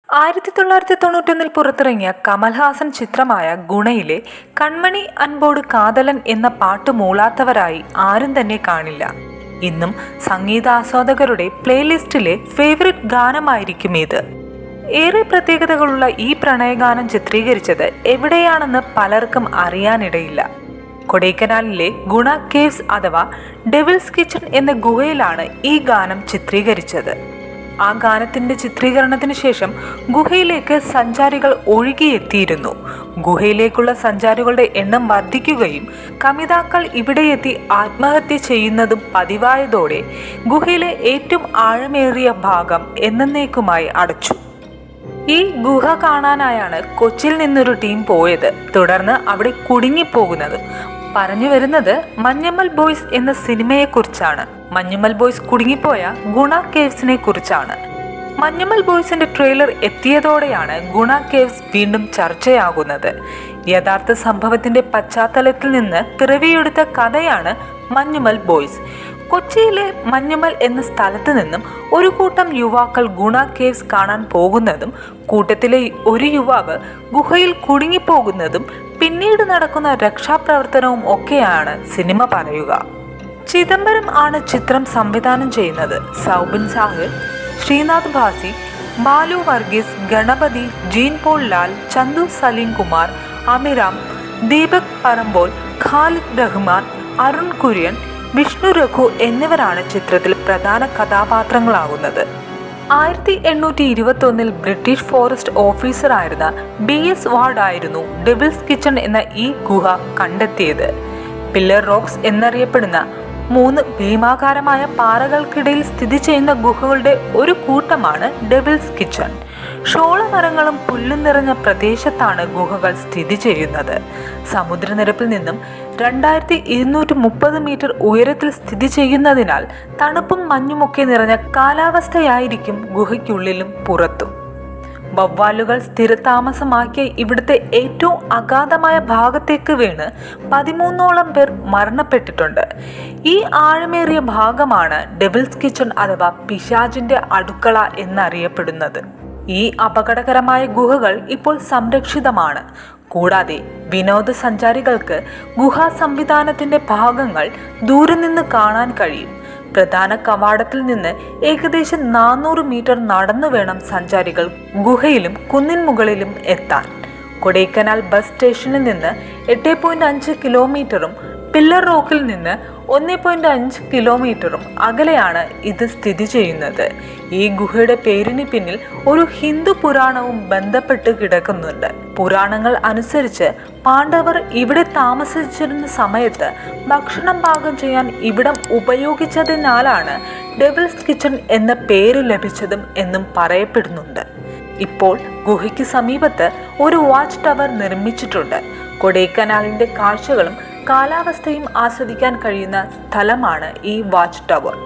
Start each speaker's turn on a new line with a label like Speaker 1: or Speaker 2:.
Speaker 1: 1991 പുറത്തിറങ്ങിയ കമൽഹാസൻ ചിത്രമായ ഗുണയിലെ കൺമണി അൻപോട് കാതലൻ എന്ന പാട്ട് മൂളാത്തവരായി ആരും തന്നെ കാണില്ല. ഇന്നും സംഗീതാസ്വാദകരുടെ പ്ലേലിസ്റ്റിലെ ഫേവറിറ്റ് ഗാനമായിരിക്കും ഇത്. ഏറെ പ്രത്യേകതകളുള്ള ഈ പ്രണയഗാനം ചിത്രീകരിച്ചത് എവിടെയാണെന്ന് പലർക്കും അറിയാനിടയില്ല. കൊടൈക്കനാലിലെ ഗുണ കേവ്സ് അഥവാ ഡെവിൾസ് കിച്ചൺ എന്ന ഗുഹയിലാണ് ഈ ഗാനം ചിത്രീകരിച്ചത്. ആ ഗാനത്തിന്റെ ചിത്രീകരണത്തിന് ശേഷം ഗുഹയിലേക്ക് സഞ്ചാരികൾ ഒഴുകിയെത്തിയിരുന്നു. ഗുഹയിലേക്കുള്ള സഞ്ചാരികളുടെ എണ്ണം വർദ്ധിക്കുകയും കമിതാക്കൾ ഇവിടെയെത്തി ആത്മഹത്യ ചെയ്യുന്നതും പതിവായതോടെ ഗുഹയിലെ ഏറ്റവും ആഴമേറിയ ഭാഗം എന്നേക്കുമായി അടച്ചു. ഈ ഗുഹ കാണാനായാണ് കൊച്ചിയിൽ നിന്നൊരു ടീം പോയത്. തുടർന്ന് അവിടെ കുടുങ്ങിപ്പോകുന്നത്. പറഞ്ഞു വരുന്നത് മഞ്ഞമ്മൽ ബോയ്സ് എന്ന സിനിമയെക്കുറിച്ചാണ്. മഞ്ഞമ്മൽ ബോയ്സ് കുടുങ്ങിപ്പോയ ഗുണ കേവ്സിനെ കുറിച്ചാണ്. മഞ്ഞമ്മൽ ബോയ്സിന്റെ ട്രെയിലർ എത്തിയതോടെയാണ് ഗുണ കേവ്സ് വീണ്ടും ചർച്ചയാകുന്നത്. യഥാർത്ഥ സംഭവത്തിന്റെ പശ്ചാത്തലത്തിൽ നിന്ന് പിറവിയെടുത്ത കഥയാണ് മഞ്ഞമ്മൽ ബോയ്സ്. കൊച്ചിയിലെ മഞ്ഞമ്മൽ എന്ന സ്ഥലത്ത് നിന്നും ഒരു കൂട്ടം യുവാക്കൾ ഗുണ കേവ്സ് കാണാൻ പോകുന്നതും കൂട്ടത്തിലെ ഒരു യുവാവ് ഗുഹയിൽ കുടുങ്ങിപ്പോകുന്നതും പിന്നീട് നടക്കുന്ന രക്ഷാപ്രവർത്തനവും ഒക്കെയാണ് സിനിമ പറയുക. ചിദംബരം ആണ് ചിത്രം സംവിധാനം ചെയ്യുന്നത്. സൗബിൻ സാഹിർ, ശ്രീനാഥ് ഭാസി, ബാലു വർഗീസ്, ഗണപതി, ജീൻ പോൾ ലാൽ, ചന്തു സലീം കുമാർ, അമിറാം, ദീപക് പറമ്പോൾ, ഖാലിദ് റഹ്മാൻ, അരുൺ കുര്യൻ, വിഷ്ണു രഘു എന്നിവരാണ് ചിത്രത്തിൽ പ്രധാന കഥാപാത്രങ്ങളാകുന്നത്. 1821 ബ്രിട്ടീഷ് ഫോറസ്റ്റ് ഓഫീസറായിരുന്ന BS വാർഡ് ആയിരുന്നു ഡെവിൾസ് കിച്ചൺ എന്ന ഈ ഗുഹ കണ്ടെത്തിയത്. പില്ലർ റോക്സ് എന്നറിയപ്പെടുന്ന 3 ഭീമാകാരമായ പാറകൾക്കിടയിൽ സ്ഥിതി ചെയ്യുന്ന ഗുഹകളുടെ ഒരു കൂട്ടമാണ് ഡെവിൾസ് കിച്ചൺ. ഷോളമരങ്ങളും പുല്ലും നിറഞ്ഞ പ്രദേശത്താണ് ഗുഹകൾ സ്ഥിതി ചെയ്യുന്നത്. സമുദ്രനിരപ്പിൽ നിന്നും 2230 മീറ്റർ ഉയരത്തിൽ സ്ഥിതി ചെയ്യുന്നതിനാൽ തണുപ്പും മഞ്ഞുമൊക്കെ നിറഞ്ഞ കാലാവസ്ഥയായിരിക്കും ഗുഹയ്ക്കുള്ളിലും പുറത്തും. വവ്വാലുകൾ സ്ഥിരതാമസമാക്കിയ ഇവിടുത്തെ ഏറ്റവും അഗാധമായ ഭാഗത്തേക്ക് വീണ് 13ഓളം പേർ മരണപ്പെട്ടിട്ടുണ്ട്. ഈ ആഴമേറിയ ഭാഗമാണ് ഡെവിൾസ് കിച്ചൺ അഥവാ പിശാചിന്റെ അടുക്കള എന്നറിയപ്പെടുന്നത്. ഈ അപകടകരമായ ഗുഹകൾ ഇപ്പോൾ സംരക്ഷിതമാണ്. കൂടാതെ വിനോദസഞ്ചാരികൾക്ക് ഗുഹാ സംവിധാനത്തിന്റെ ഭാഗങ്ങൾ ദൂരെ നിന്ന് കാണാൻ കഴിയും. പ്രധാന കവാടത്തിൽ നിന്ന് ഏകദേശം 400 മീറ്റർ നടന്നു വേണം സഞ്ചാരികൾ ഗുഹയിലും കുന്നിൻ മുകളിലും എത്താൻ. കൊടൈക്കനാൽ ബസ് സ്റ്റേഷനിൽ നിന്ന് 8.5 കിലോമീറ്ററും പില്ലർ റോക്കിൽ നിന്ന് 1.5 കിലോമീറ്ററും അകലെയാണ് ഇത് സ്ഥിതി ചെയ്യുന്നത്. ഈ ഗുഹയുടെ പേരിന് പിന്നിൽ ഒരു ഹിന്ദു പുരാണവും ബന്ധപ്പെട്ട് കിടക്കുന്നുണ്ട്. പുരാണങ്ങൾ അനുസരിച്ച് പാണ്ഡവർ ഇവിടെ താമസിച്ചിരുന്ന സമയത്ത് ഭക്ഷണം പാകം ചെയ്യാൻ ഇവിടം ഉപയോഗിച്ചതിനാലാണ് ഡെവിൾസ് കിച്ചൺ എന്ന പേര് ലഭിച്ചതും എന്നും പറയപ്പെടുന്നുണ്ട്. ഇപ്പോൾ ഗുഹയ്ക്ക് സമീപത്ത് ഒരു വാച്ച് ടവർ നിർമ്മിച്ചിട്ടുണ്ട്. കൊടൈക്കനാലിന്റെ കാഴ്ചകളും കാലാവസ്ഥയും ആസ്വദിക്കാൻ കഴിയുന്ന സ്ഥലമാണ് ഈ വാച്ച് ടവർ.